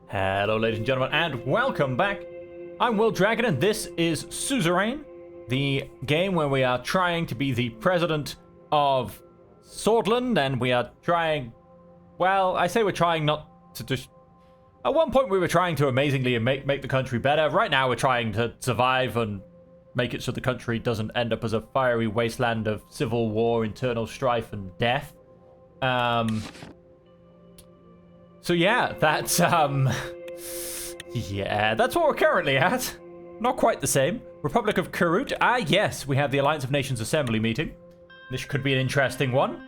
Hello ladies and gentlemen, and welcome back. I'm Will Dragon, and this is Suzerain, the game where we are trying to be the president of Swordland, and we are trying, well, I say we're trying not to just... At one point we were trying to amazingly make the country better. Right now we're trying to survive and make it so the country doesn't end up as a fiery wasteland of civil war, internal strife, and death. So yeah, that's, yeah, that's what we're currently at. Not quite the same. Republic of Kurut. Ah, yes, we have the Alliance of Nations Assembly meeting. This could be an interesting one.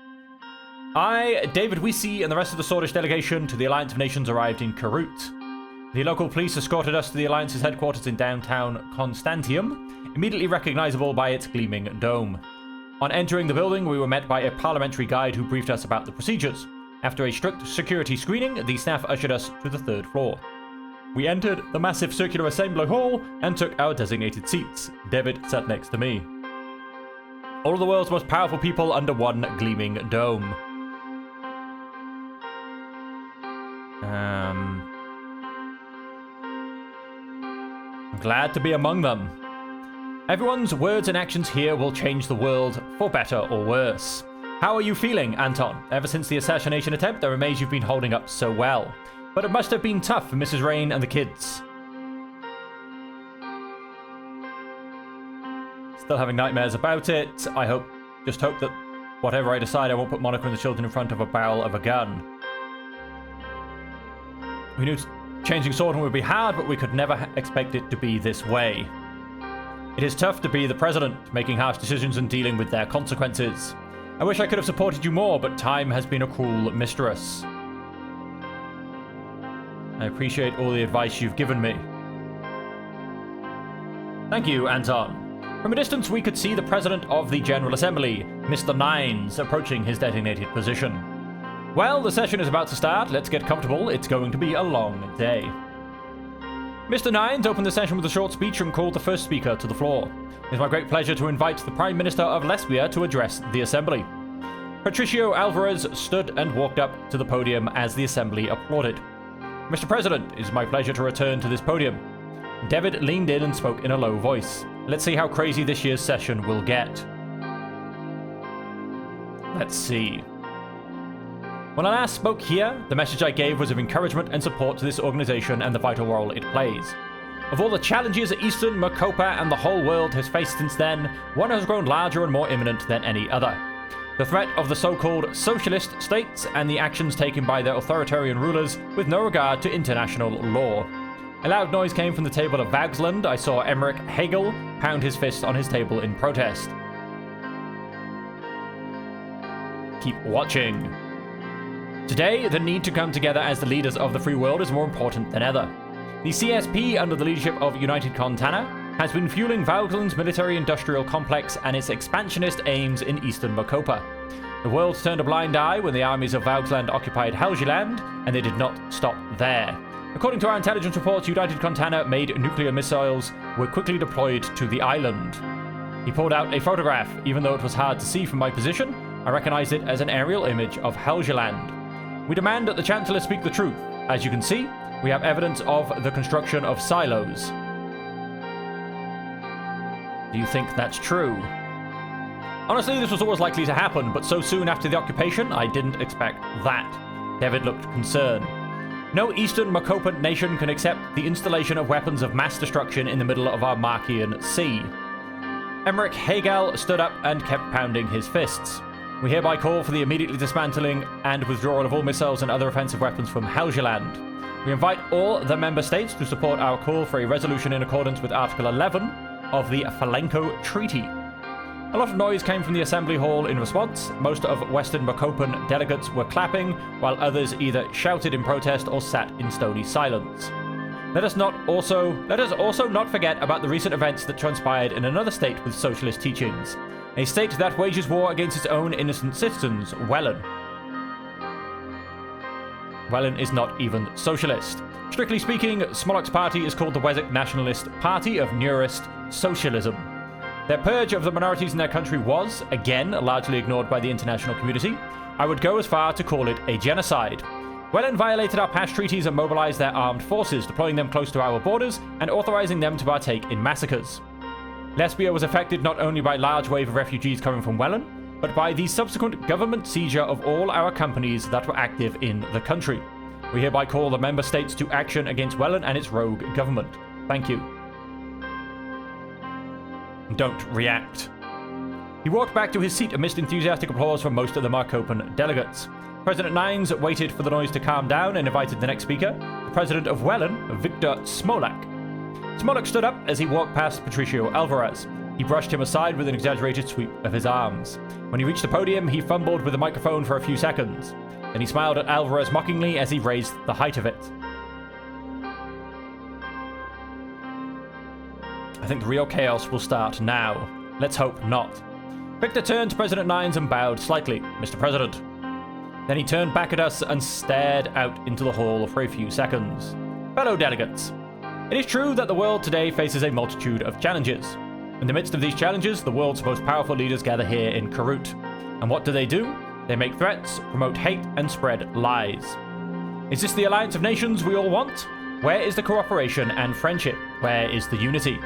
I, David Weesey, and the rest of the Swordish delegation to the Alliance of Nations arrived in Kurut. The local police escorted us to the Alliance's headquarters in downtown Constantium, immediately recognizable by its gleaming dome. On entering the building, we were met by a parliamentary guide who briefed us about the procedures. After a strict security screening, the staff ushered us to the third floor. We entered the massive circular assembly hall and took our designated seats. David sat next to me. All of the world's most powerful people under one gleaming dome. I'm glad to be among them. Everyone's words and actions here will change the world for better or worse. How are you feeling, Anton? Ever since the assassination attempt, I'm amazed you've been holding up so well. But it must have been tough for Mrs. Rain and the kids. Still having nightmares about it. I just hope that whatever I decide, I won't put Monica and the children in front of a barrel of a gun. We knew changing Swordland would be hard, but we could never expect it to be this way. It is tough to be the president, making harsh decisions and dealing with their consequences. I wish I could have supported you more, but time has been a cruel mistress. I appreciate all the advice you've given me. Thank you, Anton. From a distance, we could see the President of the General Assembly, Mr. Nines, approaching his designated position. Well, the session is about to start. Let's get comfortable. It's going to be a long day. Mr. Nines opened the session with a short speech and called the first speaker to the floor. It is my great pleasure to invite the Prime Minister of Lesbia to address the Assembly. Patricio Alvarez stood and walked up to the podium as the Assembly applauded. Mr. President, it is my pleasure to return to this podium. David leaned in and spoke in a low voice. Let's see how crazy this year's session will get. Let's see. When I last spoke here, the message I gave was of encouragement and support to this organization and the vital role it plays. Of all the challenges Eastern Makopa and the whole world has faced since then, one has grown larger and more imminent than any other. The threat of the so-called socialist states and the actions taken by their authoritarian rulers with no regard to international law. A loud noise came from the table of Vagsland. I saw Emmerich Hegel pound his fist on his table in protest. Keep watching. Today, the need to come together as the leaders of the free world is more important than ever. The CSP, under the leadership of United Contana, has been fueling Vaugland's military-industrial complex and its expansionist aims in eastern Makopa. The world turned a blind eye when the armies of Vaugland occupied Helgeland, and they did not stop there. According to our intelligence reports, United Contana made nuclear missiles were quickly deployed to the island. He pulled out a photograph. Even though it was hard to see from my position, I recognized it as an aerial image of Helgeland. We demand that the Chancellor speak the truth. As you can see, we have evidence of the construction of silos. Do you think that's true? Honestly, this was always likely to happen, but so soon after the occupation, I didn't expect that. David looked concerned. No Eastern Makopan nation can accept the installation of weapons of mass destruction in the middle of our Markian Sea. Emmerich Hegel stood up and kept pounding his fists. We hereby call for the immediately dismantling and withdrawal of all missiles and other offensive weapons from Helgeland. We invite all the member states to support our call for a resolution in accordance with Article 11 of the Falenko Treaty. A lot of noise came from the Assembly Hall in response. Most of Western Makopan delegates were clapping, while others either shouted in protest or sat in stony silence. Let us also not forget about the recent events that transpired in another state with socialist teachings. A state that wages war against its own innocent citizens, Wellen. Wellen is not even socialist. Strictly speaking, Smolok's party is called the Wesek Nationalist Party of Neurist Socialism. Their purge of the minorities in their country was, again, largely ignored by the international community. I would go as far to call it a genocide. Wellen violated our past treaties and mobilized their armed forces, deploying them close to our borders and authorizing them to partake in massacres. Lesbia was affected not only by a large wave of refugees coming from Wellen, but by the subsequent government seizure of all our companies that were active in the country. We hereby call the member states to action against Wellen and its rogue government. Thank you. Don't react. He walked back to his seat amidst enthusiastic applause from most of the Markopan delegates. President Nines waited for the noise to calm down and invited the next speaker, the president of Wellen, Victor Smolak. Smolak stood up as he walked past Patricio Alvarez. He brushed him aside with an exaggerated sweep of his arms. When he reached the podium, he fumbled with the microphone for a few seconds. Then he smiled at Alvarez mockingly as he raised the height of it. I think the real chaos will start now. Let's hope not. Victor turned to President Nines and bowed slightly. Mr. President. Then he turned back at us and stared out into the hall for a few seconds. Fellow delegates, it is true that the world today faces a multitude of challenges. In the midst of these challenges, the world's most powerful leaders gather here in Karut. And what do? They make threats, promote hate, and spread lies. Is this the alliance of nations we all want? Where is the cooperation and friendship? Where is the unity?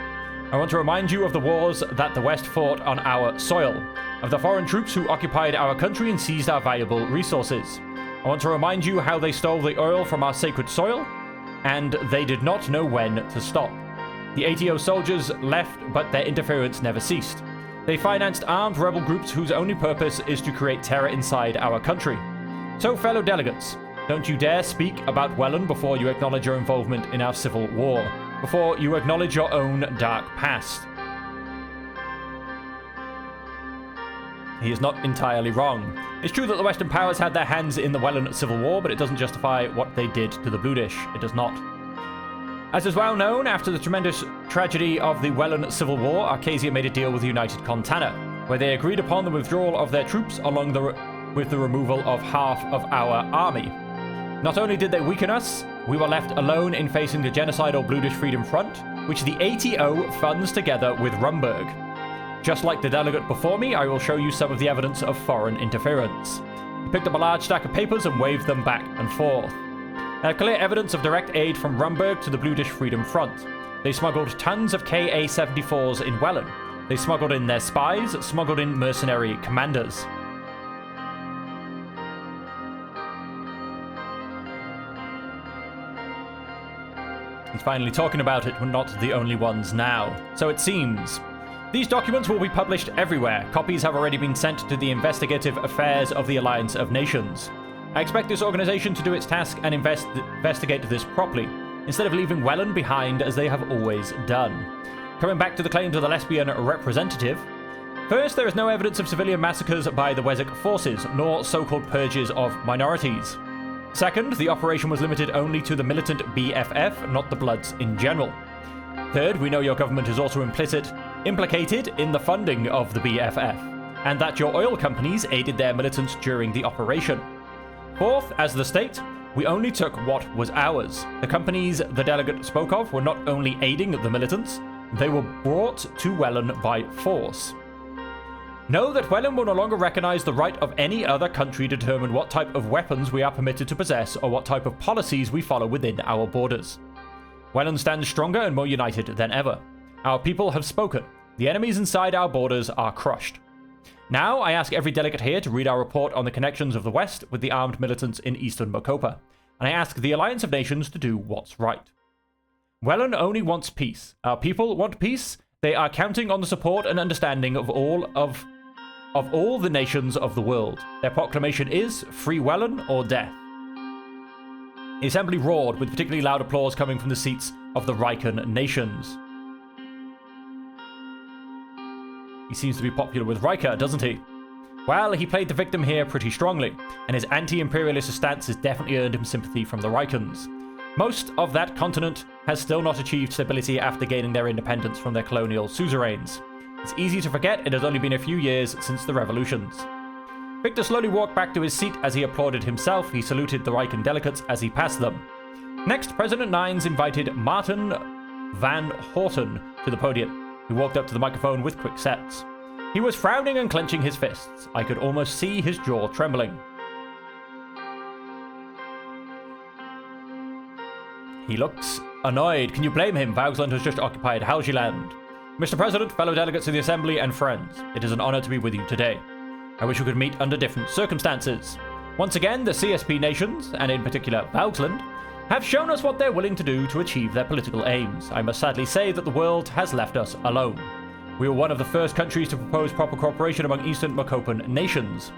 I want to remind you of the wars that the West fought on our soil, of the foreign troops who occupied our country and seized our valuable resources. I want to remind you how they stole the oil from our sacred soil, and they did not know when to stop. The ATO soldiers left, but their interference never ceased. They financed armed rebel groups whose only purpose is to create terror inside our country. So, fellow delegates, don't you dare speak about Wellen before you acknowledge your involvement in our civil war, before you acknowledge your own dark past. He is not entirely wrong. It's true that the Western powers had their hands in the Wellen Civil War, but it doesn't justify what they did to the Bluedish. It does not. As is well known, after the tremendous tragedy of the Wellen Civil War, Arcasia made a deal with the United Contana, where they agreed upon the withdrawal of their troops along with the removal of half of our army. Not only did they weaken us, we were left alone in facing the genocidal Bluedish Freedom Front, which the ATO funds together with Rumburg. Just like the delegate before me, I will show you some of the evidence of foreign interference. He picked up a large stack of papers and waved them back and forth. Clear evidence of direct aid from Rumburg to the Bluedish Freedom Front. They smuggled tons of KA-74s in Wellen. They smuggled in their spies, smuggled in mercenary commanders. He's finally talking about it, we're not the only ones now. So it seems. These documents will be published everywhere. Copies have already been sent to the investigative affairs of the Alliance of Nations. I expect this organization to do its task and investigate this properly, instead of leaving Wellen behind as they have always done. Coming back to the claims of the lesbian representative. First, there is no evidence of civilian massacres by the Wessex forces, nor so-called purges of minorities. Second, the operation was limited only to the militant BFF, not the Bloods in general. Third, we know your government is also implicated in the funding of the BFF, and that your oil companies aided their militants during the operation. Fourth, as the state, we only took what was ours. The companies the delegate spoke of were not only aiding the militants, they were brought to Wellen by force. Know that Wellen will no longer recognize the right of any other country to determine what type of weapons we are permitted to possess or what type of policies we follow within our borders. Wellen stands stronger and more united than ever. Our people have spoken. The enemies inside our borders are crushed. Now, I ask every delegate here to read our report on the connections of the West with the armed militants in Eastern Mokopa, and I ask the Alliance of Nations to do what's right. Wellen only wants peace. Our people want peace. They are counting on the support and understanding of all the nations of the world. Their proclamation is Free Wellen or Death. The assembly roared, with particularly loud applause coming from the seats of the Riken nations. He seems to be popular with Riker, doesn't he? Well, he played the victim here pretty strongly, and his anti-imperialist stance has definitely earned him sympathy from the Rikens. Most of that continent has still not achieved stability after gaining their independence from their colonial suzerains. It's easy to forget it has only been a few years since the revolutions. Victor slowly walked back to his seat as he applauded himself. He saluted the Riken delegates as he passed them. Next, President Nines invited Martin Van Horten to the podium. He walked up to the microphone with quick steps. He was frowning and clenching his fists. I could almost see his jaw trembling. He looks annoyed. Can you blame him? Vauxland has just occupied Helgeland. Mr. President, fellow delegates of the Assembly, and friends, it is an honor to be with you today. I wish we could meet under different circumstances. Once again, the CSP nations, and in particular Vauxland, have shown us what they're willing to do to achieve their political aims. I must sadly say that the world has left us alone. We were one of the first countries to propose proper cooperation among Eastern Macopan nations.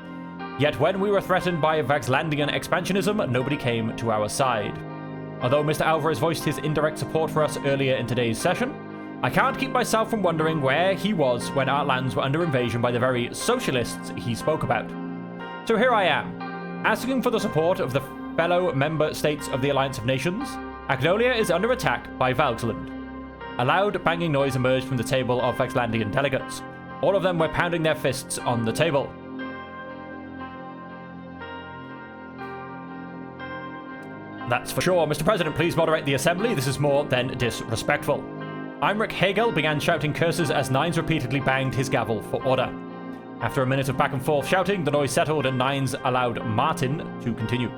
Yet when we were threatened by Vaxlandian expansionism, nobody came to our side. Although Mr. Alvarez voiced his indirect support for us earlier in today's session, I can't keep myself from wondering where he was when our lands were under invasion by the very socialists he spoke about. So here I am, asking for the support of the fellow member states of the Alliance of Nations. Agnolia is under attack by Vauxland. A loud banging noise emerged from the table of Vaxlandian delegates. All of them were pounding their fists on the table. That's for sure. Mr. President, please moderate the assembly. This is more than disrespectful. Imric Hegel began shouting curses as Nines repeatedly banged his gavel for order. After a minute of back and forth shouting, the noise settled and Nines allowed Martin to continue.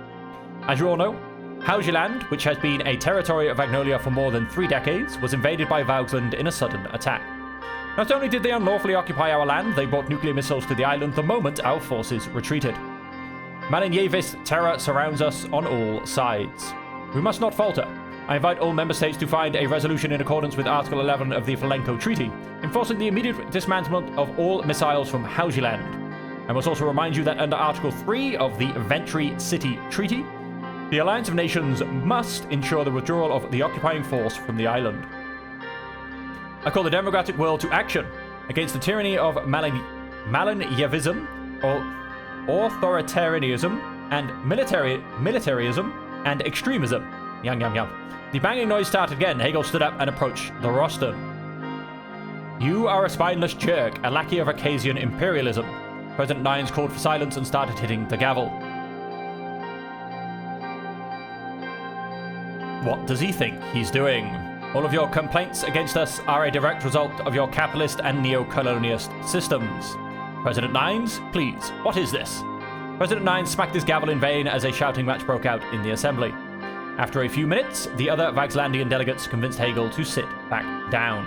As you all know, Helgeland, which has been a territory of Agnolia for more than 3 decades, was invaded by Vauxland in a sudden attack. Not only did they unlawfully occupy our land, they brought nuclear missiles to the island the moment our forces retreated. Malinyevis terror surrounds us on all sides. We must not falter. I invite all member states to find a resolution in accordance with Article 11 of the Falenko Treaty, enforcing the immediate dismantlement of all missiles from Helgeland. I must also remind you that under Article 3 of the Ventry City Treaty, the Alliance of Nations must ensure the withdrawal of the occupying force from the island. I call the democratic world to action against the tyranny of Malinyevism, or authoritarianism, and militarism, and extremism. Yum, yum, yum. The banging noise started again. Hegel stood up and approached the rostrum. You are a spineless jerk, a lackey of Acasian imperialism. President Nines called for silence and started hitting the gavel. What does he think he's doing? All of your complaints against us are a direct result of your capitalist and neo-colonialist systems. President Nines, please, what is this? President Nines smacked his gavel in vain as a shouting match broke out in the assembly. After a few minutes, the other Vaxlandian delegates convinced Hegel to sit back down.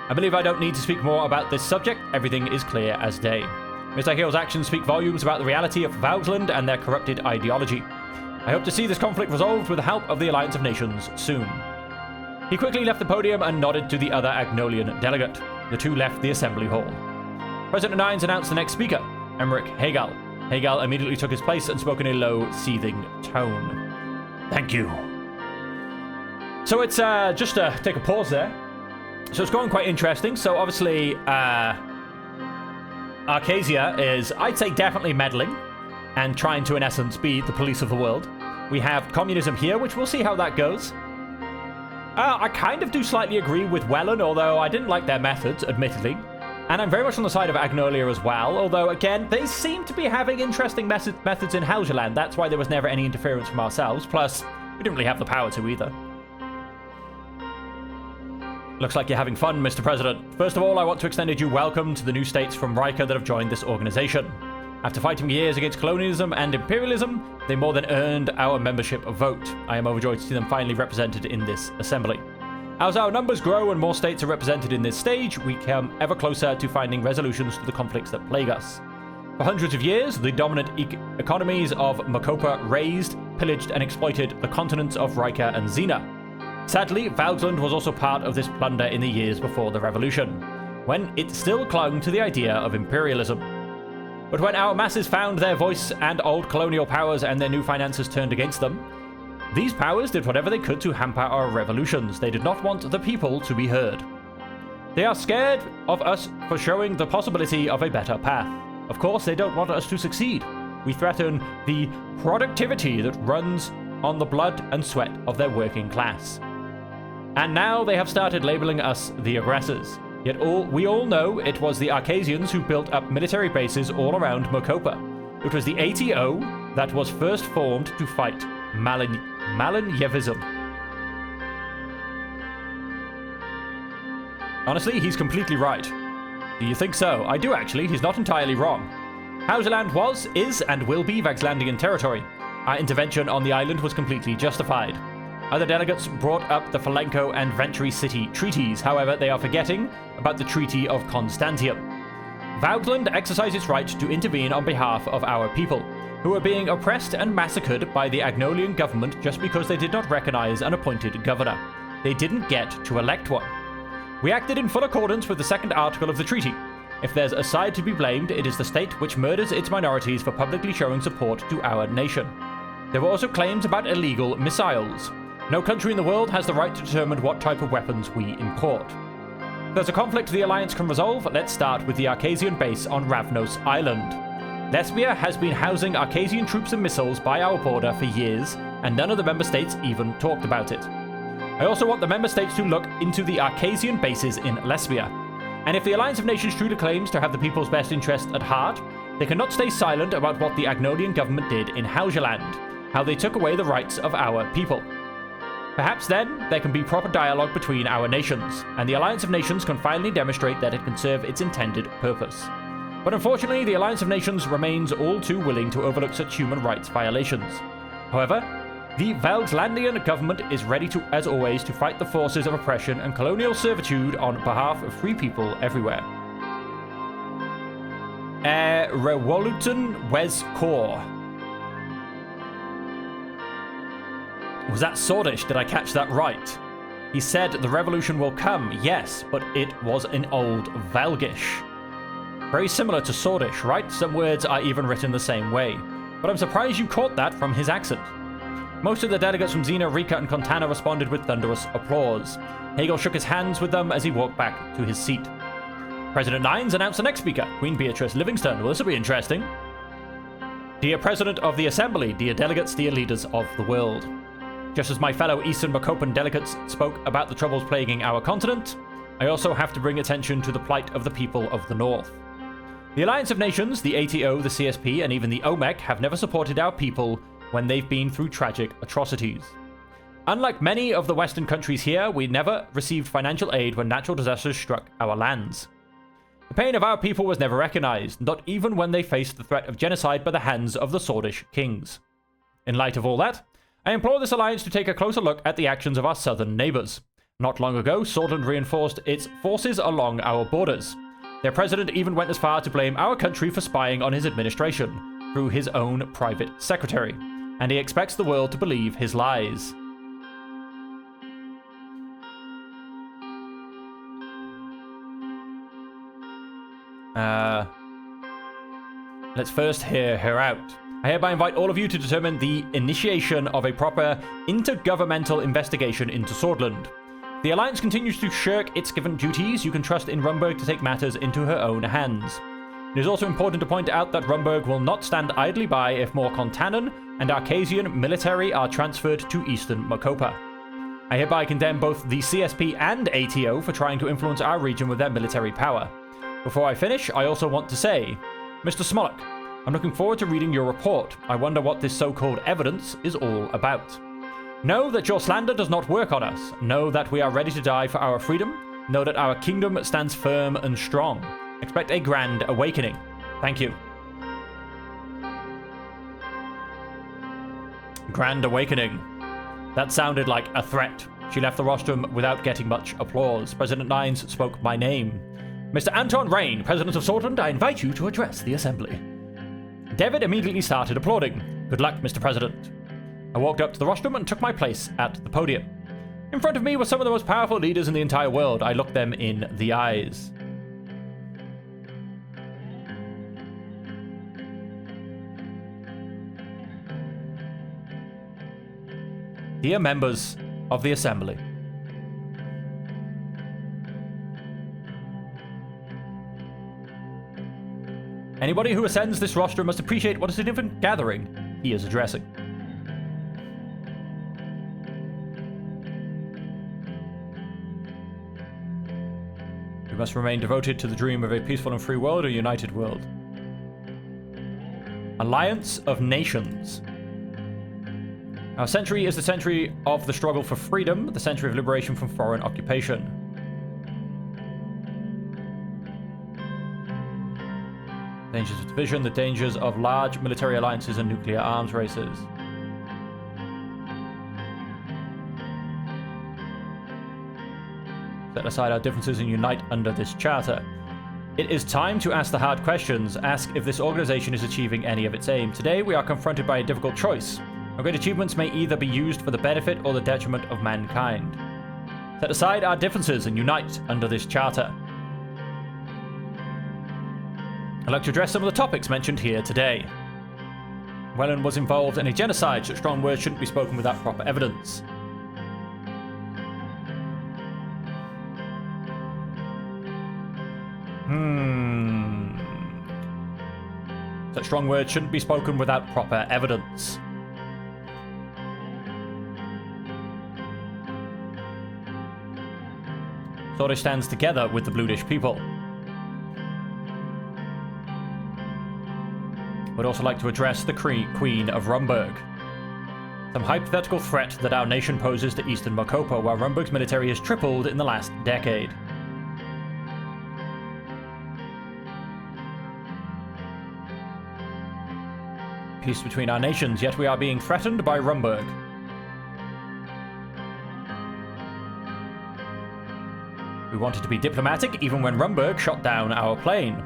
I believe I don't need to speak more about this subject. Everything is clear as day. Mr. Hegel's actions speak volumes about the reality of Vauxland and their corrupted ideology. I hope to see this conflict resolved with the help of the Alliance of Nations soon. He quickly left the podium and nodded to the other Agnolian delegate. The two left the assembly hall. President Nines announced the next speaker, Emmerich Hegel. Hegel immediately took his place and spoke in a low, seething tone. Thank you. So it's just to take a pause there. So it's going quite interesting. So obviously, Arcasia is, I'd say, definitely meddling and trying to, in essence, be the police of the world. We have communism here, which we'll see how that goes. I kind of do slightly agree with Welland, although I didn't like their methods, admittedly. And I'm very much on the side of Agnolia as well, although, again, they seem to be having interesting methods in Helgeland. That's why there was never any interference from ourselves. Plus, we didn't really have the power to either. Looks like you're having fun, Mr. President. First of all, I want to extend a due welcome to the new states from Riker that have joined this organization. After fighting years against colonialism and imperialism, they more than earned our membership vote. I am overjoyed to see them finally represented in this assembly. As our numbers grow and more states are represented in this stage, we come ever closer to finding resolutions to the conflicts that plague us. For hundreds of years, the dominant economies of Macopa raised, pillaged, and exploited the continents of Riker and Xena. Sadly, Vauxland was also part of this plunder in the years before the revolution, when it still clung to the idea of imperialism. But when our masses found their voice and old colonial powers and their new finances turned against them, these powers did whatever they could to hamper our revolutions. They did not want the people to be heard. They are scared of us for showing the possibility of a better path. Of course, they don't want us to succeed. We threaten the productivity that runs on the blood and sweat of their working class. And now they have started labeling us the aggressors. Yet we all know it was the Arcasians who built up military bases all around Macopa. It was the ATO that was first formed to fight Malinyevism. Honestly, he's completely right. Do you think so? I do actually. He's not entirely wrong. Helgeland was, is, and will be Vaxlandian territory. Our intervention on the island was completely justified. Other delegates brought up the Falenko and Ventry City treaties. However, they are forgetting about the Treaty of Constantium. Vaugtland exercised its right to intervene on behalf of our people, who are being oppressed and massacred by the Agnolian government just because they did not recognize an appointed governor. They didn't get to elect one. We acted in full accordance with the second article of the treaty. If there's a side to be blamed, it is the state which murders its minorities for publicly showing support to our nation. There were also claims about illegal missiles. No country in the world has the right to determine what type of weapons we import. If there's a conflict the Alliance can resolve, let's start with the Arcasian base on Ravnos Island. Lesbia has been housing Arcasian troops and missiles by our border for years, and none of the member states even talked about it. I also want the member states to look into the Arcasian bases in Lesbia. And if the Alliance of Nations truly claims to have the people's best interest at heart, they cannot stay silent about what the Agnolian government did in Haugeland, how they took away the rights of our people. Perhaps then, there can be proper dialogue between our nations, and the Alliance of Nations can finally demonstrate that it can serve its intended purpose. But unfortunately, the Alliance of Nations remains all too willing to overlook such human rights violations. However, the Vaugtlandian government is ready to, as always, to fight the forces of oppression and colonial servitude on behalf of free people everywhere. Revolution Wes Core. Was that Swordish? Did I catch that right? He said the revolution will come, yes, but it was in Old Valgish. Very similar to Swordish, right? Some words are even written the same way. But I'm surprised you caught that from his accent. Most of the delegates from Xena, Rika, and Contana responded with thunderous applause. Hegel shook his hands with them as he walked back to his seat. President Nines announced the next speaker, Queen Beatrice Livingston. Well, this will be interesting. Dear President of the Assembly, dear delegates, dear leaders of the world. Just as my fellow Eastern Macopan delegates spoke about the troubles plaguing our continent, I also have to bring attention to the plight of the people of the North. The Alliance of Nations, the ATO, the CSP, and even the OMEC have never supported our people when they've been through tragic atrocities. Unlike many of the Western countries here, we never received financial aid when natural disasters struck our lands. The pain of our people was never recognized, not even when they faced the threat of genocide by the hands of the Swordish kings. In light of all that, I implore this alliance to take a closer look at the actions of our southern neighbors. Not long ago, Swordland reinforced its forces along our borders. Their president even went as far to blame our country for spying on his administration through his own private secretary, and he expects the world to believe his lies. Let's first hear her out. I hereby invite all of you to determine the initiation of a proper intergovernmental investigation into Swordland. If the Alliance continues to shirk its given duties, you can trust in Rumburg to take matters into her own hands. It is also important to point out that Rumburg will not stand idly by if more Contanan and Arcasian military are transferred to Eastern Macopa. I hereby condemn both the CSP and ATO for trying to influence our region with their military power. Before I finish, I also want to say, Mr. Smolak, I'm looking forward to reading your report. I wonder what this so-called evidence is all about. Know that your slander does not work on us. Know that we are ready to die for our freedom. Know that our kingdom stands firm and strong. Expect a grand awakening. Thank you. Grand awakening. That sounded like a threat. She left the rostrum without getting much applause. President Nines spoke my name. Mr. Anton Rain, President of Swordland, I invite you to address the Assembly. David immediately started applauding. Good luck, Mr. President. I walked up to the rostrum and took my place at the podium. In front of me were some of the most powerful leaders in the entire world. I looked them in the eyes. Dear members of the Assembly, anybody who ascends this rostrum must appreciate what a significant gathering he is addressing. We must remain devoted to the dream of a peaceful and free world, a united world. Alliance of Nations. Our century is the century of the struggle for freedom, the century of liberation from foreign occupation. Dangers of division, the dangers of large military alliances and nuclear arms races. Set aside our differences and unite under this charter. It is time to ask the hard questions. Ask if this organization is achieving any of its aim. Today, we are confronted by a difficult choice. Our great achievements may either be used for the benefit or the detriment of mankind. Set aside our differences and unite under this charter. I'd like to address some of the topics mentioned here today. Wellen was involved in a genocide. Such strong words shouldn't be spoken without proper evidence. Such strong words shouldn't be spoken without proper evidence. Sordish stands together with the Bluedish people. Would also like to address the Queen of Rumburg. Some hypothetical threat that our nation poses to Eastern Mokopa, while Rumburg's military has tripled in the last decade. Peace between our nations, yet we are being threatened by Rumburg. We wanted to be diplomatic even when Rumburg shot down our plane.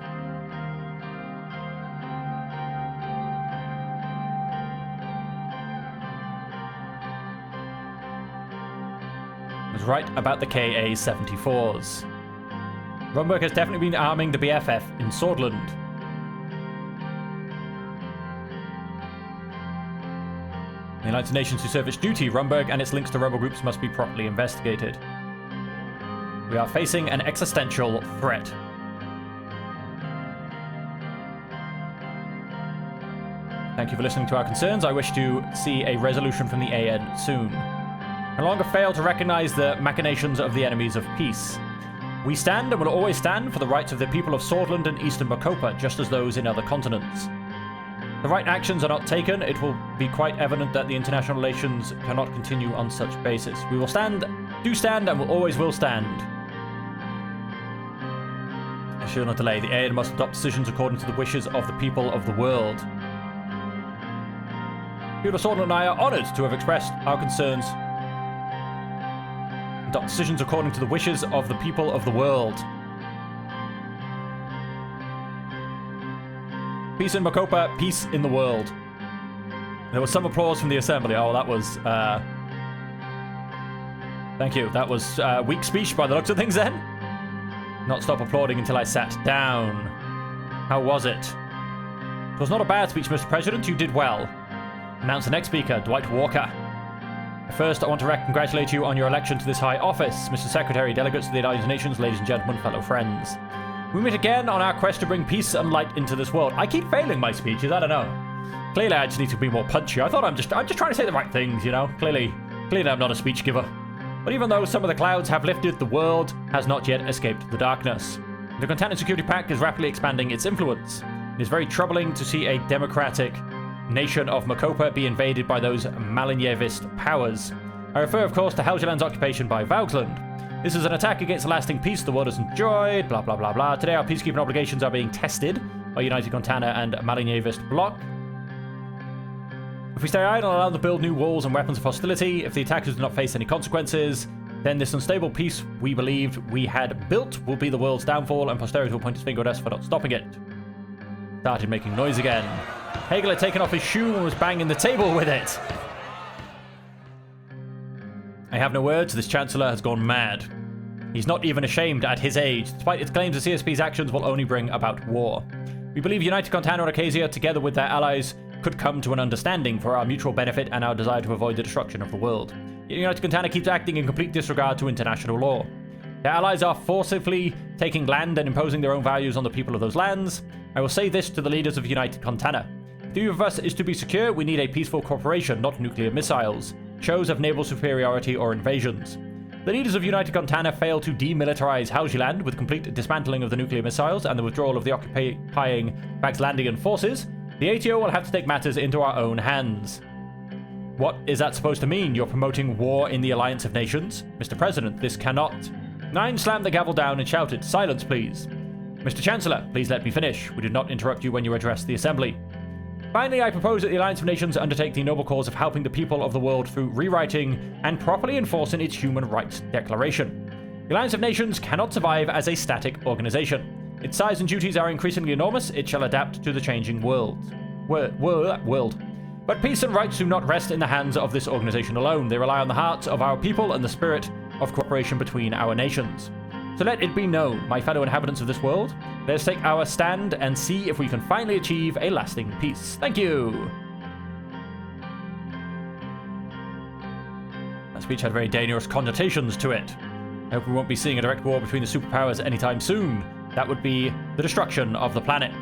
I was right about the KA-74s. Rumburg has definitely been arming the BFF in Swordland. The United Nations to serve its duty, Rumburg and its links to rebel groups must be properly investigated. We are facing an existential threat. Thank you for listening to our concerns. I wish to see a resolution from the AN soon. No longer fail to recognize the machinations of the enemies of peace. We stand and will always stand for the rights of the people of Swordland and Eastern Mokopa, just as those in other continents. The right actions are not taken, it will be quite evident that the international relations cannot continue on such basis. We will stand, do stand, and will always will stand. I shall not delay. The AN must adopt decisions according to the wishes of the people of the world. People of Swordland and I are honoured to have expressed our concerns. Adopt decisions according to the wishes of the people of the world. Peace in Mokopa, peace in the world. There was some applause from the assembly. Oh, that was, thank you. That was a weak speech by the looks of things then. Not stop applauding until I sat down. How was it? It was not a bad speech, Mr. President. You did well. Announce the next speaker, Dwight Walker. First, I want to congratulate you on your election to this high office. Mr. Secretary, delegates of the United Nations, ladies and gentlemen, fellow friends. We meet again on our quest to bring peace and light into this world. I keep failing my speeches, I don't know. Clearly I just need to be more punchy. I thought I'm just trying to say the right things, you know? Clearly I'm not a speech giver. But even though some of the clouds have lifted, the world has not yet escaped the darkness. The Containment Security Pact is rapidly expanding its influence. It is very troubling to see a democratic nation of Mokopa be invaded by those Malignevist powers. I refer, of course, to Helgeland's occupation by Vauxland. This is an attack against the lasting peace the world has enjoyed, blah, blah, blah, blah. Today, our peacekeeping obligations are being tested by United Contana and Malignevist bloc. If we stay idle and allow them to build new walls and weapons of hostility, if the attackers do not face any consequences, then this unstable peace we believed we had built will be the world's downfall, and posterity will point its finger at us for not stopping it. Started making noise again. Hegel had taken off his shoe and was banging the table with it. I have no words. This Chancellor has gone mad. He's not even ashamed at his age, despite its claims the CSP's actions will only bring about war. We believe United Contana and Acacia, together with their allies, could come to an understanding for our mutual benefit and our desire to avoid the destruction of the world. Yet United Contana keeps acting in complete disregard to international law. Their allies are forcibly taking land and imposing their own values on the people of those lands. I will say this to the leaders of United Contana. If the view of us is to be secure, we need a peaceful cooperation, not nuclear missiles, shows of naval superiority or invasions. The leaders of United Contana failed to demilitarize Helgeland with complete dismantling of the nuclear missiles and the withdrawal of the occupying Vaxlandian forces. The ATO will have to take matters into our own hands. What is that supposed to mean? You're promoting war in the Alliance of Nations? Mr. President, this cannot. Nine slammed the gavel down and shouted, "Silence, please." Mr. Chancellor, please let me finish. We did not interrupt you when you addressed the Assembly. Finally, I propose that the Alliance of Nations undertake the noble cause of helping the people of the world through rewriting and properly enforcing its Human Rights Declaration. The Alliance of Nations cannot survive as a static organization. Its size and duties are increasingly enormous. It shall adapt to the changing world. But peace and rights do not rest in the hands of this organization alone. They rely on the hearts of our people and the spirit of cooperation between our nations. So let it be known, my fellow inhabitants of this world, let us take our stand and see if we can finally achieve a lasting peace. Thank you! That speech had very dangerous connotations to it. I hope we won't be seeing a direct war between the superpowers anytime soon. That would be the destruction of the planet.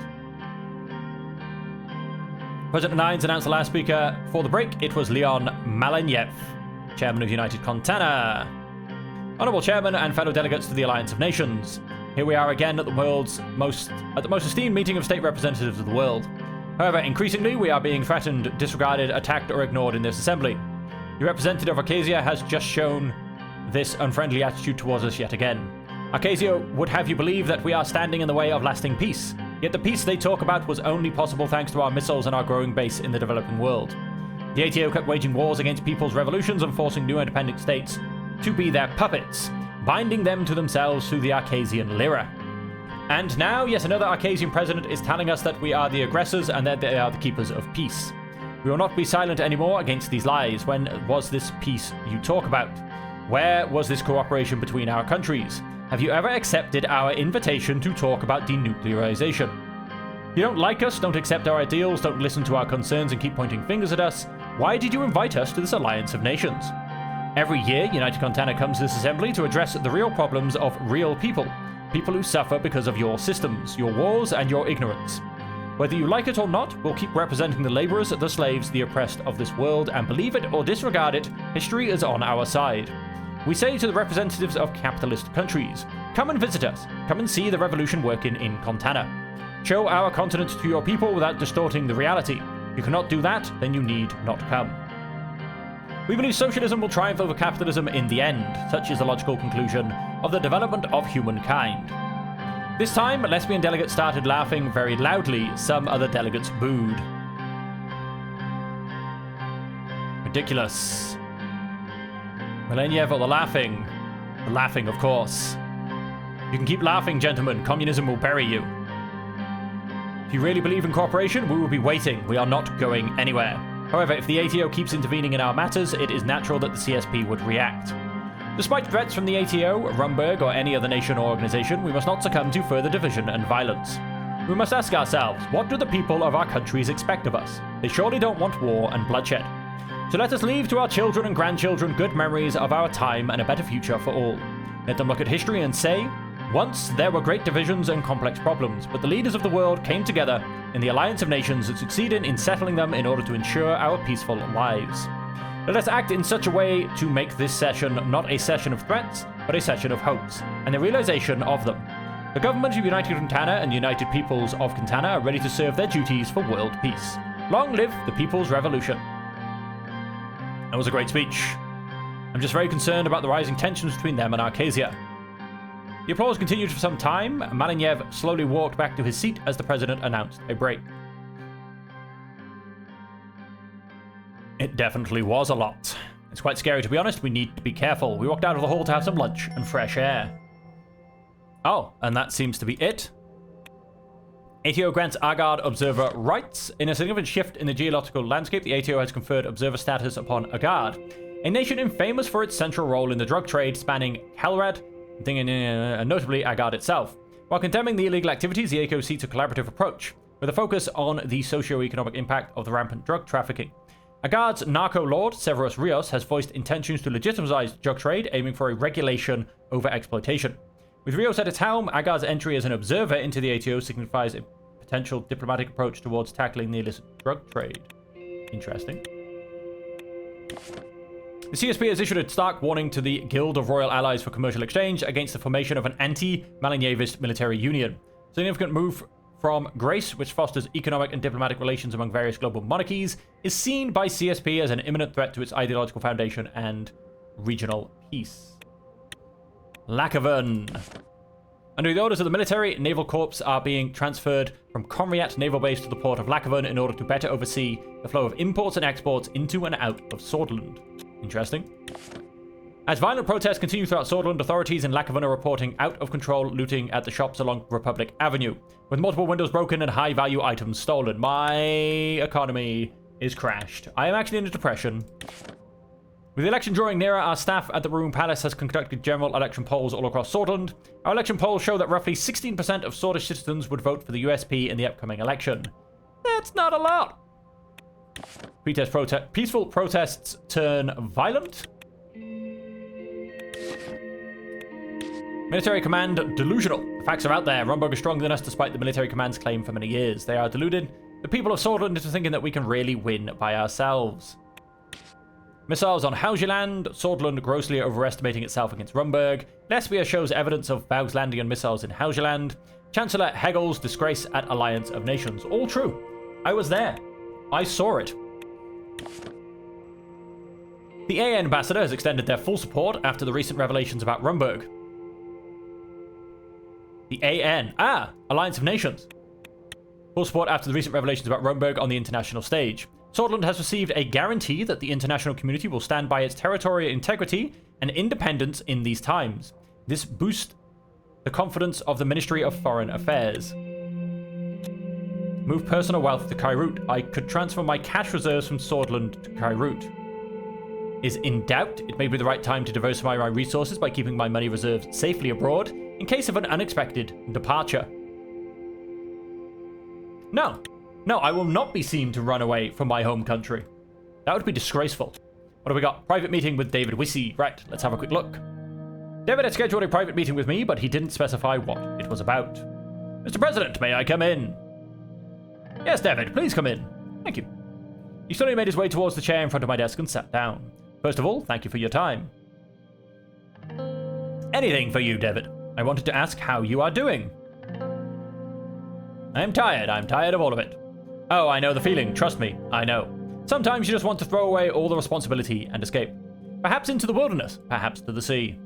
President Nines announced the last speaker for the break. It was Leon Maleyev, Chairman of United Contana. Honorable Chairman and fellow delegates to the Alliance of Nations. Here we are again at the most esteemed meeting of state representatives of the world. However, increasingly we are being threatened, disregarded, attacked, or ignored in this assembly. The representative of Arcasia has just shown this unfriendly attitude towards us yet again. Arcasia would have you believe that we are standing in the way of lasting peace. Yet the peace they talk about was only possible thanks to our missiles and our growing base in the developing world. The ATO kept waging wars against people's revolutions and forcing new independent states to be their puppets, binding them to themselves through the Arcasian lira. And now, yet another Arcasian president is telling us that we are the aggressors and that they are the keepers of peace. We will not be silent anymore against these lies. When was this peace you talk about? Where was this cooperation between our countries? Have you ever accepted our invitation to talk about denuclearization? You don't like us, don't accept our ideals, don't listen to our concerns and keep pointing fingers at us. Why did you invite us to this Alliance of Nations? Every year, United Contana comes to this assembly to address the real problems of real people. People who suffer because of your systems, your wars, and your ignorance. Whether you like it or not, we'll keep representing the laborers, the slaves, the oppressed of this world, and believe it or disregard it, history is on our side. We say to the representatives of capitalist countries, come and visit us. Come and see the revolution working in Contana. Show our continent to your people without distorting the reality. If you cannot do that, then you need not come. We believe socialism will triumph over capitalism in the end. Such is the logical conclusion of the development of humankind. This time, lesbian delegates started laughing very loudly. Some other delegates booed. Ridiculous. Maleyev or the laughing? The laughing, of course. You can keep laughing, gentlemen. Communism will bury you. If you really believe in cooperation, we will be waiting. We are not going anywhere. However, if the ATO keeps intervening in our matters, it is natural that the CSP would react. Despite threats from the ATO, Rumberg, or any other nation or organization, we must not succumb to further division and violence. We must ask ourselves, what do the people of our countries expect of us? They surely don't want war and bloodshed. So let us leave to our children and grandchildren good memories of our time and a better future for all. Let them look at history and say, once there were great divisions and complex problems, but the leaders of the world came together in the Alliance of Nations that succeeded in settling them in order to ensure our peaceful lives. Let us act in such a way to make this session not a session of threats, but a session of hopes, and the realization of them. The government of United Contana and United Peoples of Contana are ready to serve their duties for world peace. Long live the People's Revolution. That was a great speech. I'm just very concerned about the rising tensions between them and Arcasia. The applause continued for some time. Maleyev slowly walked back to his seat as the president announced a break. It definitely was a lot. It's quite scary, to be honest. We need to be careful. We walked out of the hall to have some lunch and fresh air. Oh, and that seems to be it. ATO grants Agard observer rights. In a significant shift in the geological landscape, the ATO has conferred observer status upon Agard, a nation infamous for its central role in the drug trade spanning Kalrad, and notably Agard itself. While condemning the illegal activities, the ATO seeks a collaborative approach, with a focus on the socio-economic impact of the rampant drug trafficking. Agard's narco-lord, Severus Rios, has voiced intentions to legitimize drug trade, aiming for a regulation over exploitation. With Rios at its helm, Agard's entry as an observer into the ATO signifies a potential diplomatic approach towards tackling the illicit drug trade. Interesting. The CSP has issued a stark warning to the Guild of Royal Allies for Commercial Exchange against the formation of an anti-Malenjevist military union. A significant move from Grace, which fosters economic and diplomatic relations among various global monarchies, is seen by CSP as an imminent threat to its ideological foundation and regional peace. Lakavan. Under the orders of the military, naval corps are being transferred from Comriat Naval Base to the port of Lakavan in order to better oversee the flow of imports and exports into and out of Swordland. Interesting. As violent protests continue throughout Swordland, authorities in Lack of are reporting out-of-control looting at the shops along Republic Avenue, with multiple windows broken and high-value items stolen. My economy is crashed. I am actually in a depression. With the election drawing nearer, our staff at the Ruined Palace has conducted general election polls all across Swordland. Our election polls show that roughly 16% of Swordish citizens would vote for the USP in the upcoming election. That's not a lot. Peaceful protests turn violent. Military command delusional. The facts are out there. Rumburg is stronger than us despite the military command's claim for many years. They are deluded the people of Swordland into thinking that we can really win by ourselves. Missiles on Haugeland. Swordland grossly overestimating itself against Rumburg. Lesbia shows evidence of Baugslandian missiles in Haugeland. Chancellor Hegel's disgrace at Alliance of Nations. All true. I was there. I saw it. The AA ambassador has extended their full support after the recent revelations about Rumburg. The AN. Alliance of Nations. Full support after the recent revelations about Rumburg on the international stage. Swordland has received a guarantee that the international community will stand by its territorial integrity and independence in these times. This boosts the confidence of the Ministry of Foreign Affairs. Move personal wealth to Kairut. I could transfer my cash reserves from Swordland to Kairut. Is in doubt. It may be the right time to diversify my resources by keeping my money reserves safely abroad in case of an unexpected departure. No, I will not be seen to run away from my home country. That would be disgraceful. What have we got? Private meeting with David Wissey. Right, let's have a quick look. David had scheduled a private meeting with me, but he didn't specify what it was about. Mr. President, may I come in? Yes, David, please come in. Thank you. He slowly made his way towards the chair in front of my desk and sat down. First of all, thank you for your time. Anything for you, David. I wanted to ask how you are doing. I'm tired of all of it. Oh, I know the feeling, trust me, I know. Sometimes you just want to throw away all the responsibility and escape. Perhaps into the wilderness, perhaps to the sea.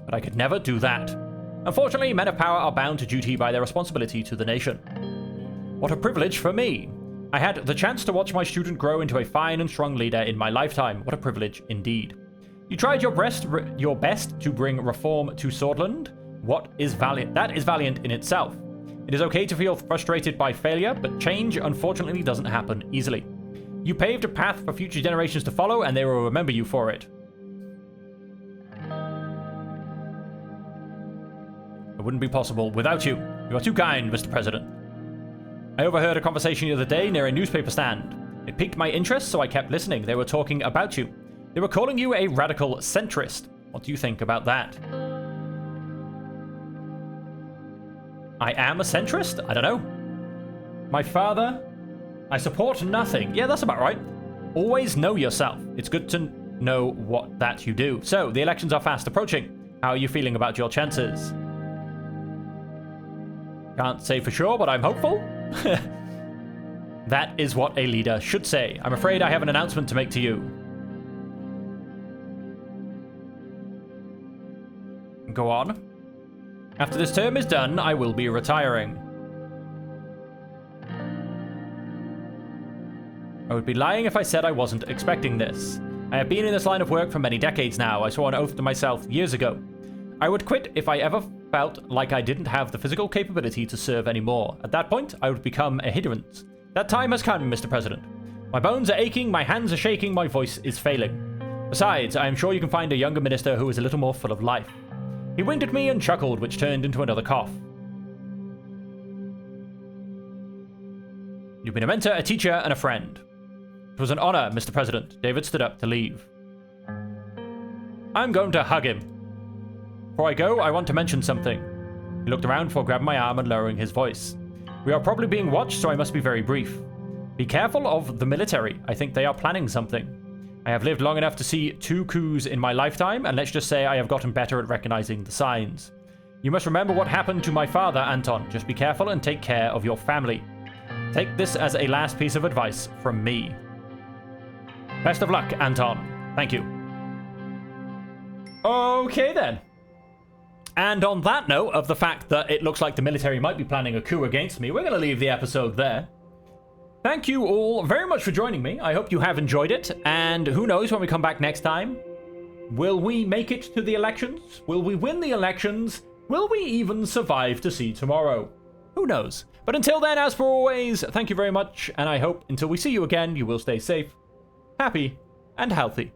But I could never do that. Unfortunately, men of power are bound to duty by their responsibility to the nation. What a privilege for me. I had the chance to watch my student grow into a fine and strong leader in my lifetime. What a privilege indeed. You tried your best to bring reform to Swordland. What is valiant? That is valiant in itself. It is okay to feel frustrated by failure, but change unfortunately doesn't happen easily. You paved a path for future generations to follow, and they will remember you for it. It wouldn't be possible without you. You are too kind, Mr. President. I overheard a conversation the other day near a newspaper stand. It piqued my interest, so I kept listening. They were talking about you. They were calling you a radical centrist. What do you think about that? I am a centrist? I don't know. My father? I support nothing. Yeah, that's about right. Always know yourself. It's good to know what that you do. So, the elections are fast approaching. How are you feeling about your chances? Can't say for sure, but I'm hopeful. That is what a leader should say. I'm afraid I have an announcement to make to you. Go on. After this term is done, I will be retiring. I would be lying if I said I wasn't expecting this. I have been in this line of work for many decades now. I swore an oath to myself years ago. I would quit if I ever felt like I didn't have the physical capability to serve anymore. At that point, I would become a hindrance. That time has come, Mr. President. My bones are aching, my hands are shaking, my voice is failing. Besides, I am sure you can find a younger minister who is a little more full of life. He winked at me and chuckled, which turned into another cough. You've been a mentor, a teacher, and a friend. It was an honor, Mr. President. David stood up to leave. I'm going to hug him. Before I go, I want to mention something. He looked around before grabbing my arm and lowering his voice. We are probably being watched, so I must be very brief. Be careful of the military. I think they are planning something. I have lived long enough to see 2 coups in my lifetime, and let's just say I have gotten better at recognizing the signs. You must remember what happened to my father, Anton. Just be careful and take care of your family. Take this as a last piece of advice from me. Best of luck, Anton. Thank you. Okay, then. And on that note of the fact that it looks like the military might be planning a coup against me, we're going to leave the episode there. Thank you all very much for joining me. I hope you have enjoyed it. And who knows when we come back next time? Will we make it to the elections? Will we win the elections? Will we even survive to see tomorrow? Who knows? But until then, as for always, thank you very much. And I hope until we see you again, you will stay safe, happy, and healthy.